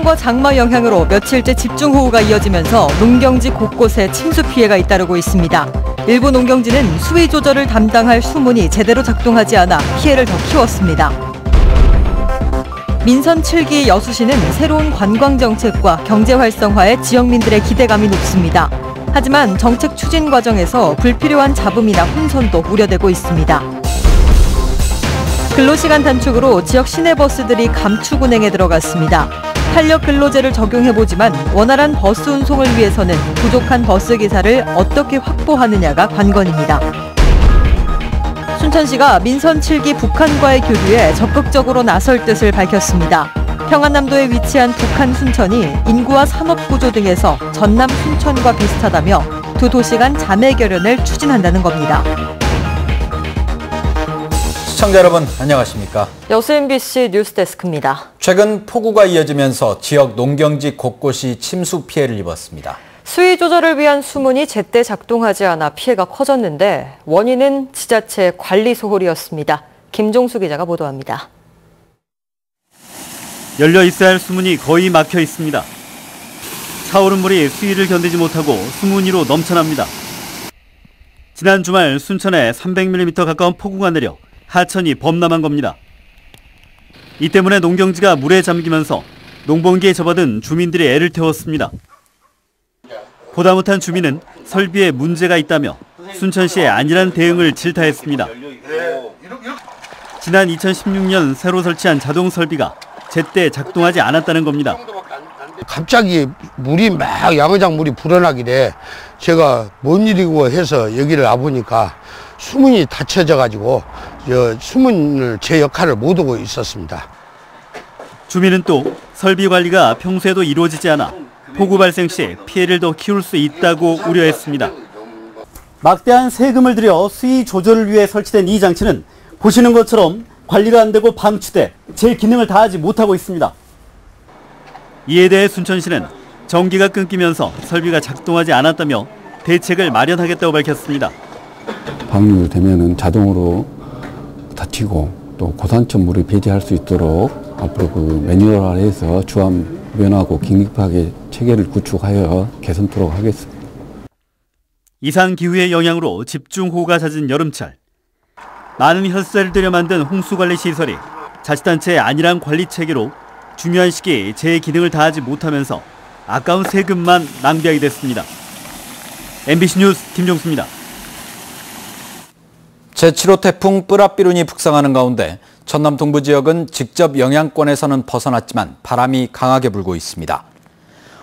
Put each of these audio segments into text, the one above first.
태풍과 장마 영향으로 며칠째 집중호우가 이어지면서 농경지 곳곳에 침수 피해가 잇따르고 있습니다. 일부 농경지는 수위 조절을 담당할 수문이 제대로 작동하지 않아 피해를 더 키웠습니다. 민선 7기 여수시는 새로운 관광 정책과 경제 활성화에 지역민들의 기대감이 높습니다. 하지만 정책 추진 과정에서 불필요한 잡음이나 혼선도 우려되고 있습니다. 근로시간 단축으로 지역 시내버스들이 감축 운행에 들어갔습니다. 탄력 근로제를 적용해보지만 원활한 버스 운송을 위해서는 부족한 버스 기사를 어떻게 확보하느냐가 관건입니다. 순천시가 민선 7기 북한과의 교류에 적극적으로 나설 뜻을 밝혔습니다. 평안남도에 위치한 북한 순천이 인구와 산업구조 등에서 전남 순천과 비슷하다며 두 도시 간 자매 결연을 추진한다는 겁니다. 시청자 여러분 안녕하십니까? 여수 MBC 뉴스데스크입니다. 최근 폭우가 이어지면서 지역 농경지 곳곳이 침수 피해를 입었습니다. 수위 조절을 위한 수문이 제때 작동하지 않아 피해가 커졌는데 원인은 지자체 관리 소홀이었습니다. 김종수 기자가 보도합니다. 열려 있어야 할 수문이 거의 막혀 있습니다. 차오른 물이 수위를 견디지 못하고 수문 위로 넘쳐납니다. 지난 주말 순천에 300mm 가까운 폭우가 내려 하천이 범람한 겁니다. 이 때문에 농경지가 물에 잠기면서 농번기에 접어든 주민들이 애를 태웠습니다. 보다 못한 주민은 설비에 문제가 있다며 순천시의 안일한 대응을 질타했습니다. 지난 2016년 새로 설치한 자동 설비가 제때 작동하지 않았다는 겁니다. 갑자기 물이 막 양어장 물이 불어나길래 제가 뭔 일이고 해서 여기를 와보니까 수문이 닫혀져 가지고 수문을 제 역할을 못 하고 있었습니다. 주민은 또 설비 관리가 평소에도 이루어지지 않아 폭우 발생 시 피해를 더 키울 수 있다고 우려했습니다. 막대한 세금을 들여 수위 조절을 위해 설치된 이 장치는 보시는 것처럼 관리가 안 되고 방치돼 제 기능을 다하지 못하고 있습니다. 이에 대해 순천시는 전기가 끊기면서 설비가 작동하지 않았다며 대책을 마련하겠다고 밝혔습니다. 방류되면은 자동으로 닫히고 또 고산점 물이 배제할 수 있도록 앞으로 그 매뉴얼화해서 주암 면하고 긴급하게 체계를 구축하여 개선토록 하겠습니다. 이상 기후의 영향으로 집중호우가 잦은 여름철. 많은 혈세를 들여 만든 홍수관리 시설이 자치단체의 안일한 관리 체계로 중요한 시기에 제 기능을 다하지 못하면서 아까운 세금만 낭비하게 됐습니다. MBC 뉴스 김종수입니다. 제7호 태풍 뿌라삐룬이 북상하는 가운데 전남 동부 지역은 직접 영향권에서는 벗어났지만 바람이 강하게 불고 있습니다.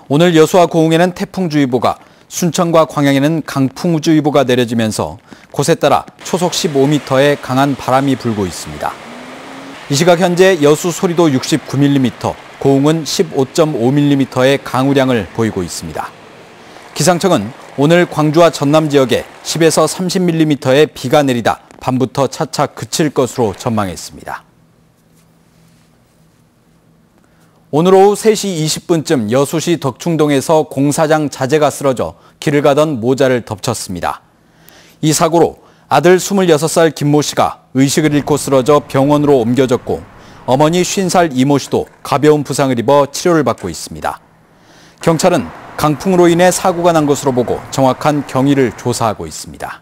오늘 여수와 고흥에는 태풍주의보가, 순천과 광양에는 강풍주의보가 내려지면서 곳에 따라 초속 15m의 강한 바람이 불고 있습니다. 이 시각 현재 여수 소리도 69mm, 고흥은 15.5mm의 강우량을 보이고 있습니다. 기상청은 오늘 광주와 전남 지역에 10에서 30mm의 비가 내리다 밤부터 차차 그칠 것으로 전망했습니다. 오늘 오후 3시 20분쯤 여수시 덕충동에서 공사장 자재가 쓰러져 길을 가던 모자를 덮쳤습니다. 이 사고로 아들 26살 김모 씨가 의식을 잃고 쓰러져 병원으로 옮겨졌고 어머니 50살 이모 씨도 가벼운 부상을 입어 치료를 받고 있습니다. 경찰은 강풍으로 인해 사고가 난 것으로 보고 정확한 경위를 조사하고 있습니다.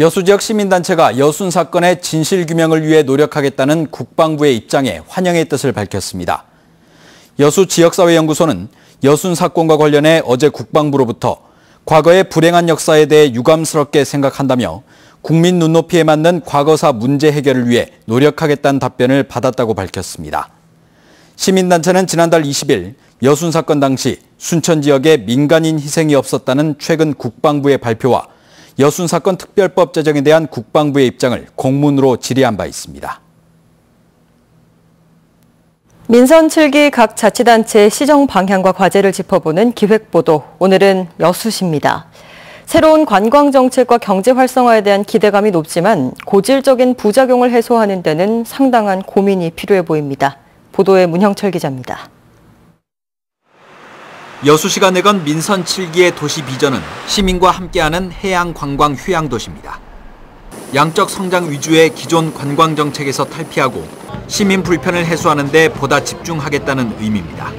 여수 지역 시민단체가 여순 사건의 진실규명을 위해 노력하겠다는 국방부의 입장에 환영의 뜻을 밝혔습니다. 여수 지역사회연구소는 여순 사건과 관련해 어제 국방부로부터 과거의 불행한 역사에 대해 유감스럽게 생각한다며 국민 눈높이에 맞는 과거사 문제 해결을 위해 노력하겠다는 답변을 받았다고 밝혔습니다. 시민단체는 지난달 20일 여순 사건 당시 순천 지역에 민간인 희생이 없었다는 최근 국방부의 발표와 여순 사건 특별법 제정에 대한 국방부의 입장을 공문으로 질의한 바 있습니다. 민선 7기 각 자치단체의 시정 방향과 과제를 짚어보는 기획보도, 오늘은 여수시입니다. 새로운 관광정책과 경제 활성화에 대한 기대감이 높지만 고질적인 부작용을 해소하는 데는 상당한 고민이 필요해 보입니다. 보도에 문형철 기자입니다. 여수시가 내건 민선 7기의 도시 비전은 시민과 함께하는 해양 관광 휴양 도시입니다. 양적 성장 위주의 기존 관광 정책에서 탈피하고 시민 불편을 해소하는 데 보다 집중하겠다는 의미입니다.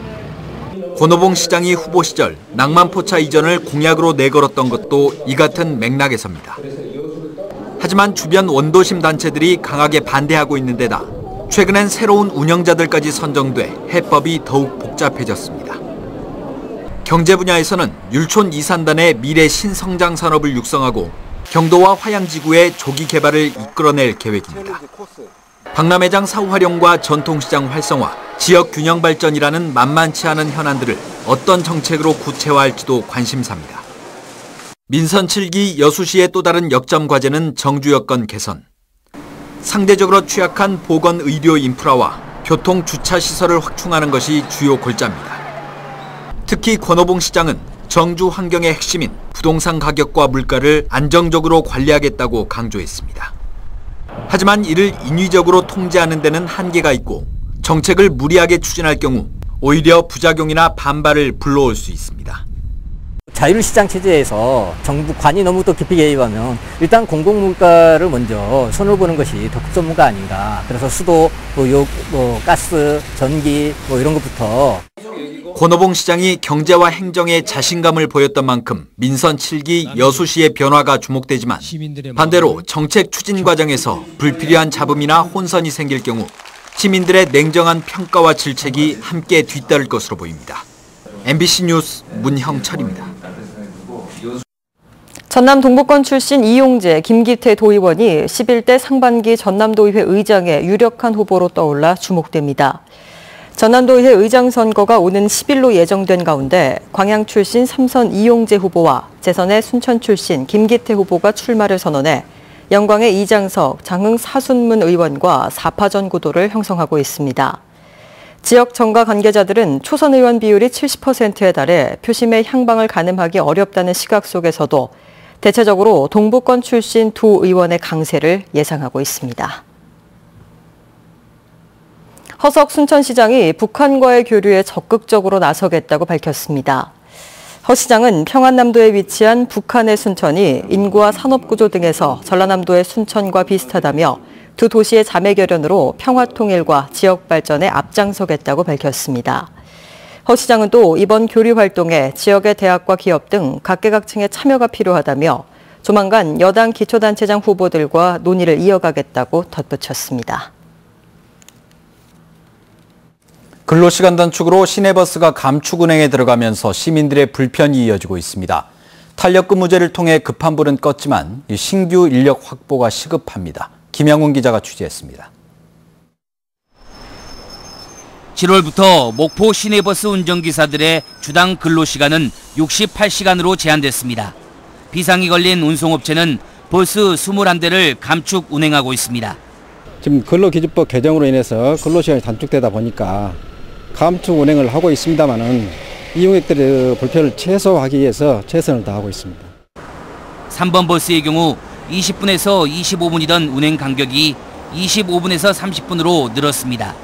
권오봉 시장이 후보 시절 낭만포차 이전을 공약으로 내걸었던 것도 이 같은 맥락에서입니다. 하지만 주변 원도심 단체들이 강하게 반대하고 있는 데다 최근엔 새로운 운영자들까지 선정돼 해법이 더욱 복잡해졌습니다. 경제 분야에서는 율촌 이산단의 미래 신성장 산업을 육성하고 경도와 화양지구의 조기 개발을 이끌어낼 계획입니다. 박람회장 사후 활용과 전통시장 활성화, 지역 균형 발전이라는 만만치 않은 현안들을 어떤 정책으로 구체화할지도 관심사입니다. 민선 7기 여수시의 또 다른 역점 과제는 정주 여건 개선. 상대적으로 취약한 보건 의료 인프라와 교통 주차 시설을 확충하는 것이 주요 골자입니다. 특히 권오봉 시장은 정주 환경의 핵심인 부동산 가격과 물가를 안정적으로 관리하겠다고 강조했습니다. 하지만 이를 인위적으로 통제하는 데는 한계가 있고 정책을 무리하게 추진할 경우 오히려 부작용이나 반발을 불러올 수 있습니다. 자율시장 체제에서 정부 관이 너무 또 깊이 개입하면 일단 공공물가를 먼저 손을 보는 것이 더 국선무가 아닌가. 그래서 수도, 가스, 전기 이런 것부터. 권오봉 시장이 경제와 행정에 자신감을 보였던 만큼 민선 7기 여수시의 변화가 주목되지만 반대로 정책 추진 과정에서 불필요한 잡음이나 혼선이 생길 경우 시민들의 냉정한 평가와 질책이 함께 뒤따를 것으로 보입니다. MBC 뉴스 문형철입니다. 전남 동북권 출신 이용재, 김기태 도의원이 11대 상반기 전남도의회 의장의 유력한 후보로 떠올라 주목됩니다. 전남도의회 의장 선거가 오는 10일로 예정된 가운데 광양 출신 3선 이용재 후보와 재선의 순천 출신 김기태 후보가 출마를 선언해 영광의 이장석, 장흥 사순문 의원과 4파전 구도를 형성하고 있습니다. 지역 정가 관계자들은 초선 의원 비율이 70%에 달해 표심의 향방을 가늠하기 어렵다는 시각 속에서도 대체적으로 동북권 출신 두 의원의 강세를 예상하고 있습니다. 허석 순천시장이 북한과의 교류에 적극적으로 나서겠다고 밝혔습니다. 허 시장은 평안남도에 위치한 북한의 순천이 인구와 산업구조 등에서 전라남도의 순천과 비슷하다며 두 도시의 자매결연으로 평화통일과 지역발전에 앞장서겠다고 밝혔습니다. 허 시장은 또 이번 교류 활동에 지역의 대학과 기업 등 각계각층의 참여가 필요하다며 조만간 여당 기초단체장 후보들과 논의를 이어가겠다고 덧붙였습니다. 근로시간 단축으로 시내버스가 감축운행에 들어가면서 시민들의 불편이 이어지고 있습니다. 탄력근무제를 통해 급한 불은 껐지만 신규 인력 확보가 시급합니다. 김영훈 기자가 취재했습니다. 7월부터 목포 시내버스 운전기사들의 주당 근로시간은 68시간으로 제한됐습니다. 비상이 걸린 운송업체는 버스 21대를 감축 운행하고 있습니다. 지금 근로기준법 개정으로 인해서 근로시간이 단축되다 보니까 감축 운행을 하고 있습니다만은 이용객들의 불편을 최소화하기 위해서 최선을 다하고 있습니다. 3번 버스의 경우 20분에서 25분이던 운행 간격이 25분에서 30분으로 늘었습니다.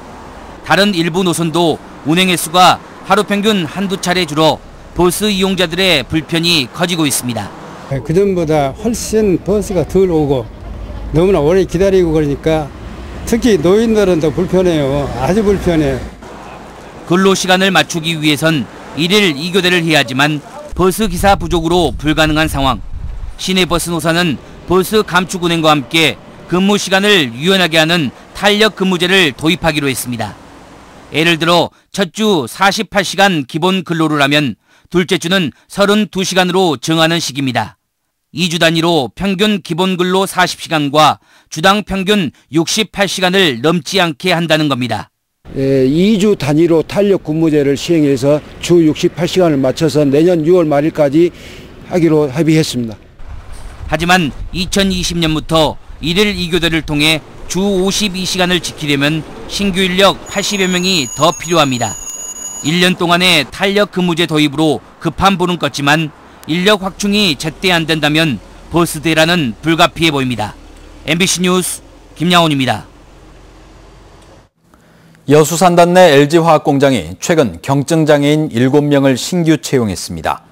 다른 일부 노선도 운행 횟수가 하루 평균 한두 차례 줄어 버스 이용자들의 불편이 커지고 있습니다. 그전보다 훨씬 버스가 덜 오고 너무나 오래 기다리고 그러니까 특히 노인들은 더 불편해요. 아주 불편해요. 근로시간을 맞추기 위해선 1일 2교대를 해야 하지만 버스 기사 부족으로 불가능한 상황. 시내버스 노사는 버스 감축 운행과 함께 근무 시간을 유연하게 하는 탄력 근무제를 도입하기로 했습니다. 예를 들어 첫 주 48시간 기본 근로를 하면 둘째 주는 32시간으로 정하는 식입니다. 2주 단위로 평균 기본 근로 40시간과 주당 평균 68시간을 넘지 않게 한다는 겁니다. 2주 단위로 탄력 근무제를 시행해서 주 68시간을 맞춰서 내년 6월 말일까지 하기로 합의했습니다. 하지만 2020년부터 1일 2교대를 통해 주 52시간을 지키려면 신규 인력 80여 명이 더 필요합니다. 1년 동안의 탄력 근무제 도입으로 급한 불은 껐지만 인력 확충이 제때 안 된다면 버스 대란은 불가피해 보입니다. MBC 뉴스 김양훈입니다. 여수산단 내 LG화학공장이 최근 경증장애인 7명을 신규 채용했습니다.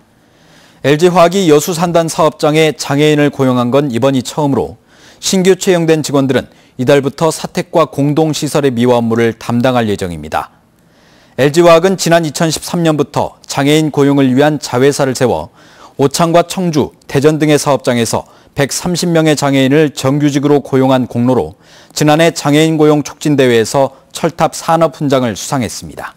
LG화학이 여수산단 사업장에 장애인을 고용한 건 이번이 처음으로 신규 채용된 직원들은 이달부터 사택과 공동시설의 미화 업무를 담당할 예정입니다. LG화학은 지난 2013년부터 장애인 고용을 위한 자회사를 세워 오창과 청주, 대전 등의 사업장에서 130명의 장애인을 정규직으로 고용한 공로로 지난해 장애인 고용 촉진대회에서 철탑 산업훈장을 수상했습니다.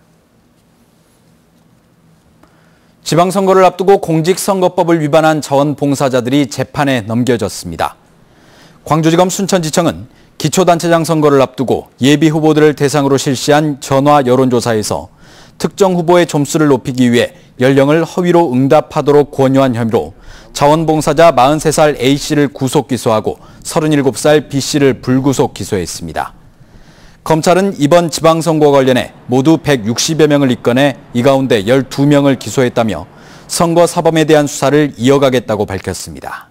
지방선거를 앞두고 공직선거법을 위반한 자원봉사자들이 재판에 넘겨졌습니다. 광주지검 순천지청은 기초단체장 선거를 앞두고 예비후보들을 대상으로 실시한 전화 여론조사에서 특정 후보의 점수를 높이기 위해 연령을 허위로 응답하도록 권유한 혐의로 자원봉사자 43살 A씨를 구속 기소하고 37살 B씨를 불구속 기소했습니다. 검찰은 이번 지방선거와 관련해 모두 160여 명을 입건해 이 가운데 12명을 기소했다며 선거 사범에 대한 수사를 이어가겠다고 밝혔습니다.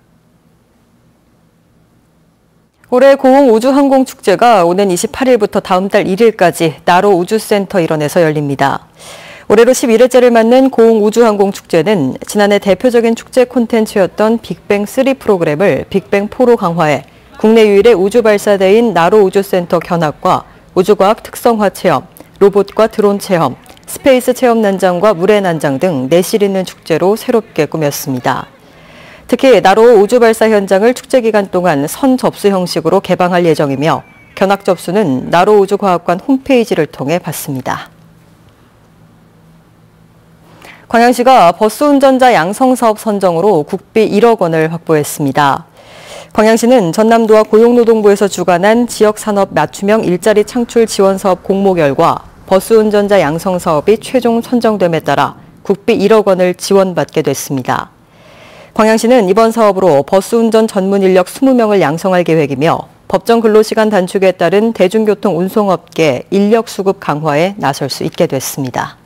올해 고흥우주항공축제가 오는 28일부터 다음 달 1일까지 나로 우주센터 일원에서 열립니다. 올해로 11회째를 맞는 고흥우주항공축제는 지난해 대표적인 축제 콘텐츠였던 빅뱅3 프로그램을 빅뱅4로 강화해 국내 유일의 우주발사대인 나로 우주센터 견학과 우주과학 특성화 체험, 로봇과 드론 체험, 스페이스 체험 난장과 물의 난장 등 내실 있는 축제로 새롭게 꾸몄습니다. 특히 나로 우주발사 현장을 축제 기간 동안 선 접수 형식으로 개방할 예정이며 견학 접수는 나로 우주과학관 홈페이지를 통해 받습니다. 광양시가 버스 운전자 양성사업 선정으로 국비 1억 원을 확보했습니다. 광양시는 전남도와 고용노동부에서 주관한 지역산업 맞춤형 일자리 창출 지원 사업 공모 결과 버스 운전자 양성 사업이 최종 선정됨에 따라 국비 1억 원을 지원받게 됐습니다. 광양시는 이번 사업으로 버스 운전 전문 인력 20명을 양성할 계획이며 법정 근로시간 단축에 따른 대중교통 운송업계 인력 수급 강화에 나설 수 있게 됐습니다.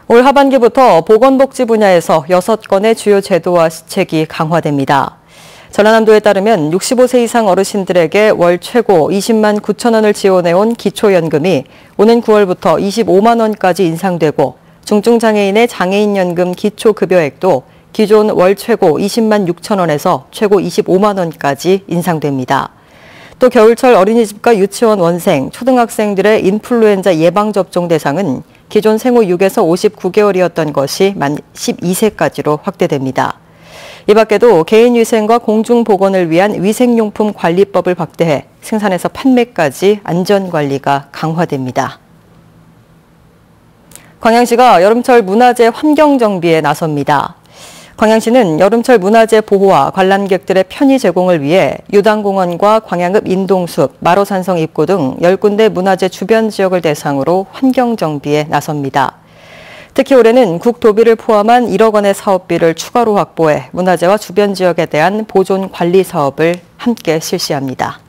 올 하반기부터 보건복지 분야에서 6건의 주요 제도와 시책이 강화됩니다. 전라남도에 따르면 65세 이상 어르신들에게 월 최고 20만 9천 원을 지원해온 기초연금이 오는 9월부터 25만 원까지 인상되고 중증장애인의 장애인연금 기초급여액도 기존 월 최고 20만 6천 원에서 최고 25만 원까지 인상됩니다. 또 겨울철 어린이집과 유치원 원생, 초등학생들의 인플루엔자 예방접종 대상은 기존 생후 6에서 59개월이었던 것이 만 12세까지로 확대됩니다. 이 밖에도 개인위생과 공중보건을 위한 위생용품 관리법을 확대해 생산에서 판매까지 안전관리가 강화됩니다. 광양시가 여름철 문화재 환경정비에 나섭니다. 광양시는 여름철 문화재 보호와 관람객들의 편의 제공을 위해 유당공원과 광양읍 인동숲, 마로산성 입구 등 10군데 문화재 주변 지역을 대상으로 환경정비에 나섭니다. 특히 올해는 국도비를 포함한 1억 원의 사업비를 추가로 확보해 문화재와 주변 지역에 대한 보존 관리 사업을 함께 실시합니다.